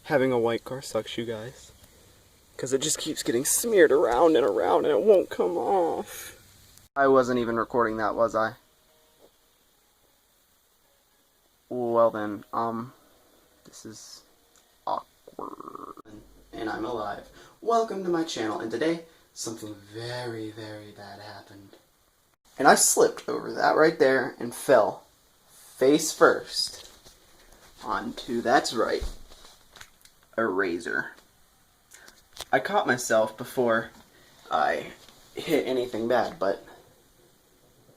Having a white car sucks, you guys. Because it just keeps getting smeared around and around and it won't come off. I wasn't even recording that, was I? Well then, this is awkward. And I'm alive. Welcome to my channel, and today, something very, very bad happened. And I slipped over that right there and fell face first onto, that's right, a razor. I caught myself before I hit anything bad, but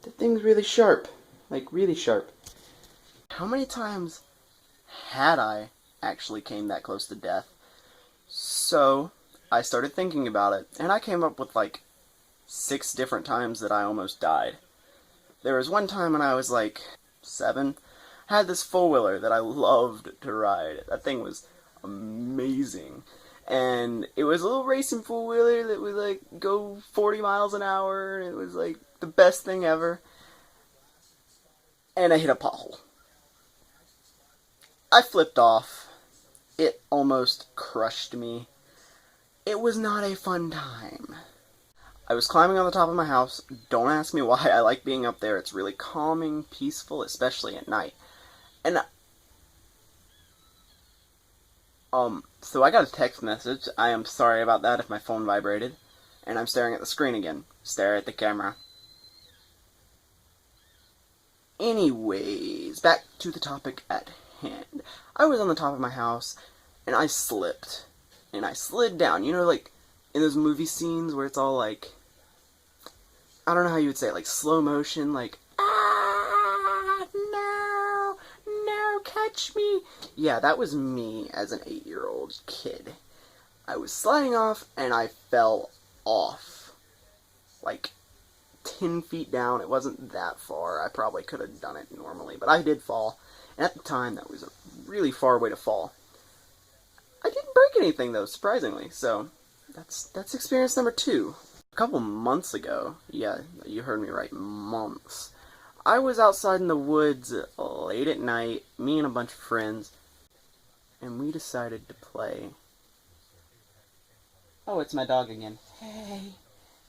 the thing's really sharp. Like, really sharp. How many times had I actually came that close to death? So, I started thinking about it, and I came up with like 6 different times that I almost died. There was one time when I was like 7. I had this four-wheeler that I loved to ride. That thing was amazing. And it was a little racing four-wheeler that would like go 40 miles an hour, and it was like the best thing ever. And I hit a pothole. I flipped off. It almost crushed me. It was not a fun time. I was climbing on the top of my house. Don't ask me why. I like being up there. It's really calming, peaceful, especially at night. And so I got a text message. I am sorry about that if my phone vibrated. And I'm staring at the screen again. Stare at the camera. Anyways, back to the topic at hand. I was on the top of my house, and I slipped. And I slid down. You know, like, in those movie scenes where it's all like, I don't know how you would say it, like slow motion, like, ah, no, catch me. Yeah, that was me as an 8-year-old kid. I was sliding off, and I fell off. Like, 10 feet down. It wasn't that far. I probably could have done it normally, but I did fall. And at the time, that was a really far way to fall. I didn't break anything, though, surprisingly, so that's experience number 2. A couple months ago, yeah, you heard me right, months, I was outside in the woods late at night, me and a bunch of friends, and we decided to play. Oh, it's my dog again.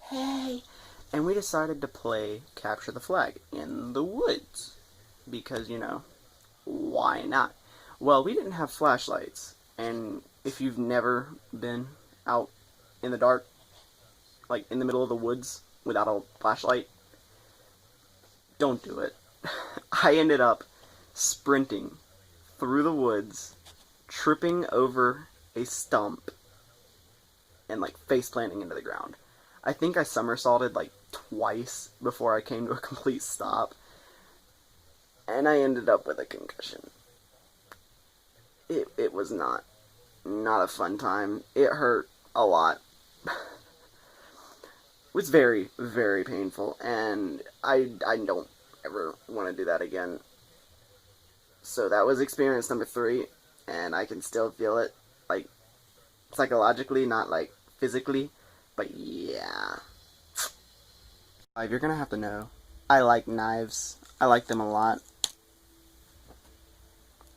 Hey. And we decided to play Capture the Flag in the woods, because, you know, why not? Well, we didn't have flashlights, and if you've never been out in the dark, like in the middle of the woods without a flashlight, don't do it. I ended up sprinting through the woods, tripping over a stump, and like face planting into the ground. I think I somersaulted like twice before I came to a complete stop, and I ended up with a concussion. It was not a fun time. It hurt a lot. It was very, very painful, and I don't ever want to do that again. So that was experience number 3, and I can still feel it, like, psychologically, not, like, physically, but yeah. You're gonna have to know, I like knives. I like them a lot.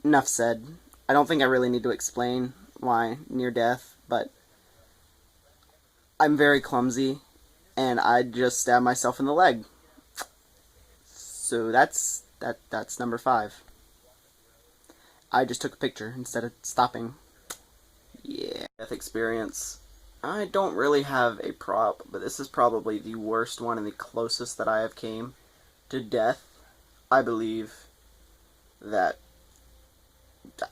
Enough said. I don't think I really need to explain why near death, but I'm very clumsy, and I just stabbed myself in the leg. So that's number 5. I just took a picture instead of stopping. Yeah. Death experience. I don't really have a prop, but this is probably the worst one and the closest that I have came to death. I believe that,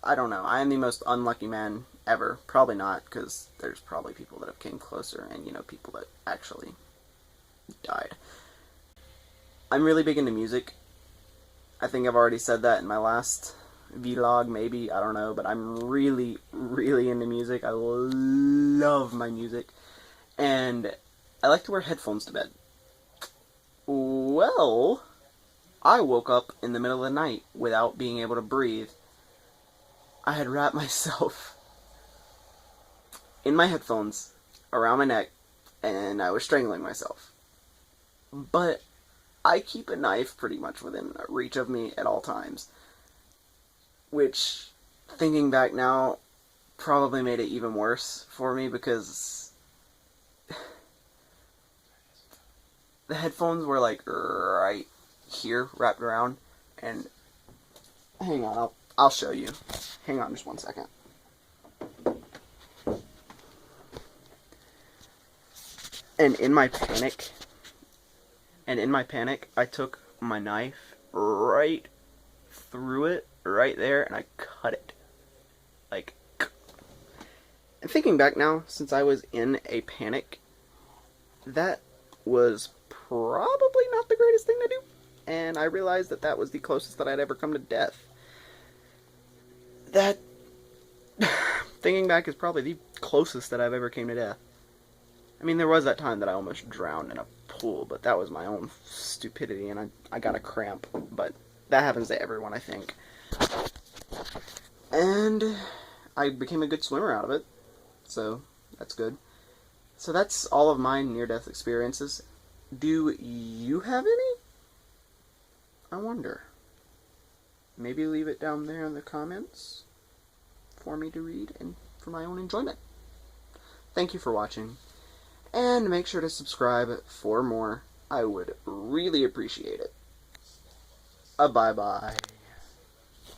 I don't know, I am the most unlucky man ever. Probably not, because there's probably people that have came closer, and, you know, people that actually died. I'm really big into music. I think I've already said that in my last vlog, maybe, I don't know, but I'm really, really into music. I love my music, and I like to wear headphones to bed. Well, I woke up in the middle of the night without being able to breathe. I had wrapped myself in my headphones around my neck, and I was strangling myself. But I keep a knife pretty much within reach of me at all times. Which, thinking back now, probably made it even worse for me because the headphones were like right here, wrapped around, and hang on, I'll show you. Hang on just one second. And in my panic, I took my knife right through it, right there, and I cut it. Like, and thinking back now, since I was in a panic, that was probably not the greatest thing to do. And I realized that that was the closest that I'd ever come to death. That, thinking back, is probably the closest that I've ever came to death. I mean, there was that time that I almost drowned in a pool, but that was my own stupidity, and I got a cramp. But that happens to everyone, I think. And I became a good swimmer out of it, so that's good. So that's all of my near-death experiences. Do you have any? I wonder. Maybe leave it down there in the comments for me to read and for my own enjoyment. Thank you for watching. And make sure to subscribe for more. I would really appreciate it. Bye-bye.